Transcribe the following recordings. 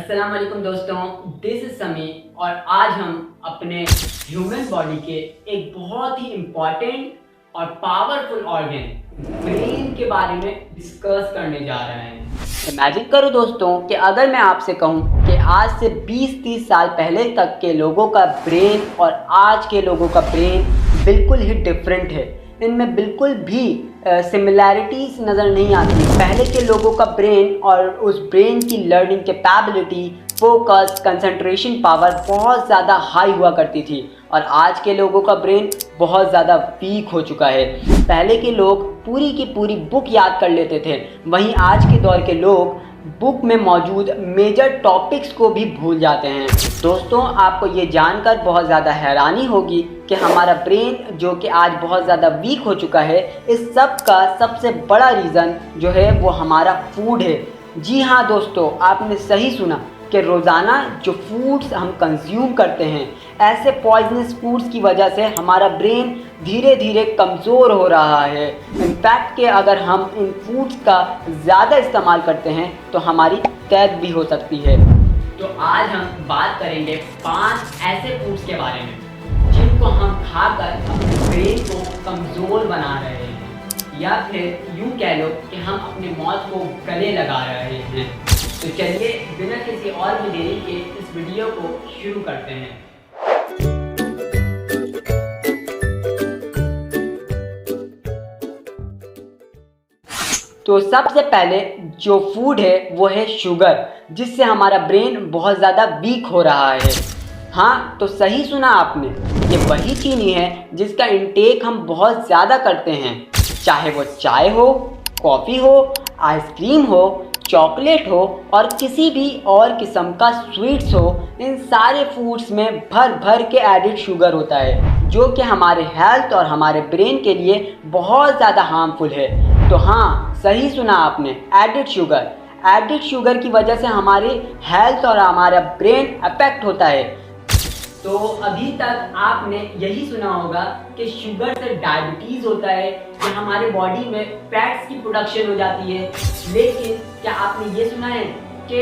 अस्सलाम वालेकुम दोस्तों, दिस इज समी और आज हम अपने ह्यूमन बॉडी के एक बहुत ही इम्पॉर्टेंट और पावरफुल ऑर्गन ब्रेन के बारे में डिस्कस करने जा रहे हैं। इमेजिन करो दोस्तों कि अगर मैं आपसे कहूँ कि आज से 20-30 साल पहले तक के लोगों का ब्रेन और आज के लोगों का ब्रेन बिल्कुल ही डिफरेंट है। इनमें बिल्कुल भी सिमिलैरिटीज़ नज़र नहीं आती। पहले के लोगों का ब्रेन और उस ब्रेन की learning capability, focus, concentration power बहुत ज़्यादा हाई हुआ करती थी और आज के लोगों का ब्रेन बहुत ज़्यादा वीक हो चुका है। पहले के लोग पूरी की पूरी बुक याद कर लेते थे, वहीं आज के दौर के लोग बुक में मौजूद मेजर टॉपिक्स को भी भूल जाते हैं। दोस्तों, आपको ये जानकर बहुत ज़्यादा हैरानी होगी कि हमारा ब्रेन जो कि आज बहुत ज़्यादा वीक हो चुका है, इस सब का सबसे बड़ा रीज़न जो है वो हमारा फूड है। जी हाँ दोस्तों, आपने सही सुना कि रोज़ाना जो फूड्स हम कंज्यूम करते हैं, ऐसे पॉइजनस फूड्स की वजह से हमारा ब्रेन धीरे धीरे कमज़ोर हो रहा है। इनफैक्ट कि अगर हम इन फूड्स का ज़्यादा इस्तेमाल करते हैं तो हमारी कैद भी हो सकती है। तो आज हम बात करेंगे 5 ऐसे फूड्स के बारे में जिनको हम खाकर अपने ब्रेन को कमज़ोर बना रहे हैं, या फिर यूँ कह लो कि हम अपने मौत को गले लगा रहे हैं। तो चलिए बिना किसी और भी देरी के इस वीडियो को शुरू करते हैं। तो सबसे पहले जो फूड है वो है शुगर, जिससे हमारा ब्रेन बहुत ज़्यादा वीक हो रहा है। हाँ, तो सही सुना आपने, ये वही चीनी है जिसका इंटेक हम बहुत ज़्यादा करते हैं, चाहे वो चाय हो, कॉफ़ी हो, आइसक्रीम हो, चॉकलेट हो और किसी भी और किस्म का स्वीट्स हो। इन सारे फूड्स में भर भर के एडिड शुगर होता है, जो कि हमारे हेल्थ और हमारे ब्रेन के लिए बहुत ज़्यादा हार्मफुल है। तो हाँ, सही सुना आपने, एडिड शुगर की वजह से हमारी हेल्थ और हमारा ब्रेन अफेक्ट होता है। तो अभी तक आपने यही सुना होगा कि शुगर से डायबिटीज़ होता है, कि हमारे बॉडी में फैट्स की प्रोडक्शन हो जाती है। लेकिन क्या आपने ये सुना है कि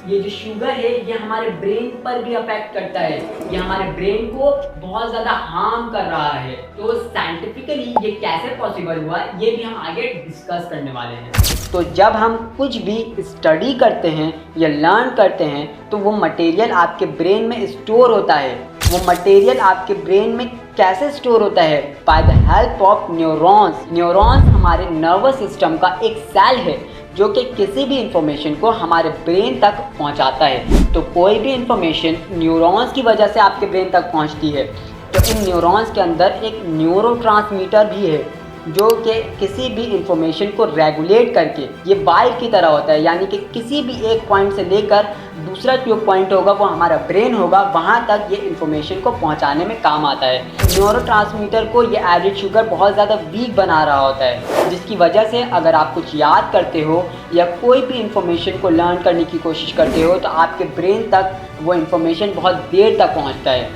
ये जो शुगर है ये हमारे ब्रेन पर भी अफेक्ट करता है, ये हमारे ब्रेन को बहुत ज़्यादा हार्म कर रहा है। तो साइंटिफिकली ये कैसे पॉसिबल हुआ, ये भी हम आगे डिस्कस करने वाले हैं। तो जब हम कुछ भी स्टडी करते हैं या लर्न करते हैं तो वो मटेरियल आपके ब्रेन में स्टोर होता है। वो मटेरियल आपके ब्रेन में कैसे स्टोर होता है? By the help of neurons. Neurons हमारे नर्वस सिस्टम का एक सेल है जो कि किसी भी इंफॉर्मेशन को हमारे ब्रेन तक पहुंचाता है। तो कोई भी इंफॉर्मेशन न्यूरॉन्स की वजह से आपके ब्रेन तक पहुंचती है। तो इन न्यूरॉन्स के अंदर एक न्यूरोट्रांसमीटर भी है जो कि किसी भी इंफॉर्मेशन को रेगुलेट करके, ये वायर की तरह होता है, यानी कि किसी भी एक पॉइंट से लेकर दूसरा जो पॉइंट होगा वो हमारा ब्रेन होगा, वहाँ तक ये इंफॉर्मेशन को पहुँचाने में काम आता है। न्यूरोट्रांसमीटर को ये एडिड शुगर बहुत ज़्यादा वीक बना रहा होता है, जिसकी वजह से अगर आप कुछ याद करते हो या कोई भी इंफॉर्मेशन को लर्न करने की कोशिश करते हो तो आपके ब्रेन तक वो इंफॉर्मेशन बहुत देर तक पहुँचता है।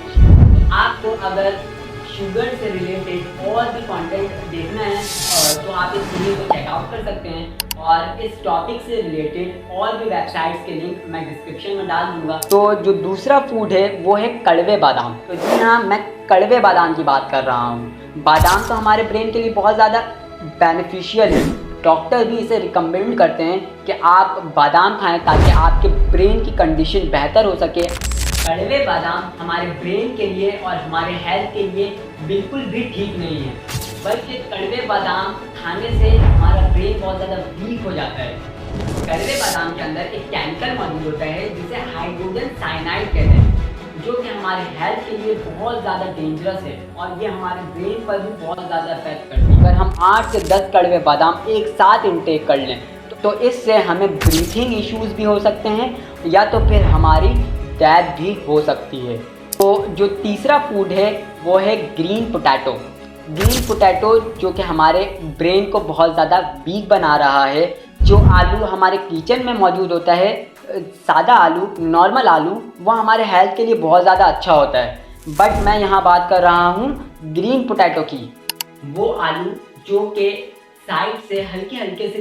आपको अगर शुगर से रिलेटेड और भी कंटेंट देखना है तो आप इस वीडियो को चेकआउट कर सकते हैं, और इस टॉपिक से रिलेटेड और भी वेबसाइट्स के लिंक मैं डिस्क्रिप्शन में डाल दूंगा। तो जो दूसरा फूड है वो है कड़वे बादाम। तो जी हाँ, मैं कड़वे बादाम की बात कर रहा हूँ। बादाम तो हमारे ब्रेन के लिए बहुत ज़्यादा बेनिफिशियल है। डॉक्टर भी इसे रिकमेंड करते हैं कि आप बादाम खाएँ ताकि आपके ब्रेन की कंडीशन बेहतर हो सके। कड़वे बादाम हमारे ब्रेन के लिए और हमारे हेल्थ के लिए बिल्कुल भी ठीक नहीं है, बल्कि कड़वे बादाम खाने से हमारा ब्रेन बहुत ज़्यादा वीक हो जाता है। कड़वे बादाम के अंदर एक केमिकल मौजूद होता है जिसे हाइड्रोजन साइनाइड कहते हैं, जो कि हमारे हेल्थ के लिए बहुत ज़्यादा डेंजरस है और ये हमारे ब्रेन पर भी बहुत ज़्यादा अफेक्ट करती है। अगर हम 8 से 10 कड़वे बादाम एक साथ इंटेक कर लें तो इससे हमें ब्रीथिंग इश्यूज़ भी हो सकते हैं, या तो फिर हमारी डेथ भी हो सकती है। तो जो तीसरा फूड है वो है ग्रीन पोटैटो। ग्रीन पोटैटो जो कि हमारे ब्रेन को बहुत ज़्यादा वीक बना रहा है। जो आलू हमारे किचन में मौजूद होता है, सादा आलू, नॉर्मल आलू, वो हमारे हेल्थ के लिए बहुत ज़्यादा अच्छा होता है। बट मैं यहाँ बात कर रहा हूँ ग्रीन पोटैटो की। वो आलू जो कि साइड से हल्के हल्के से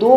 2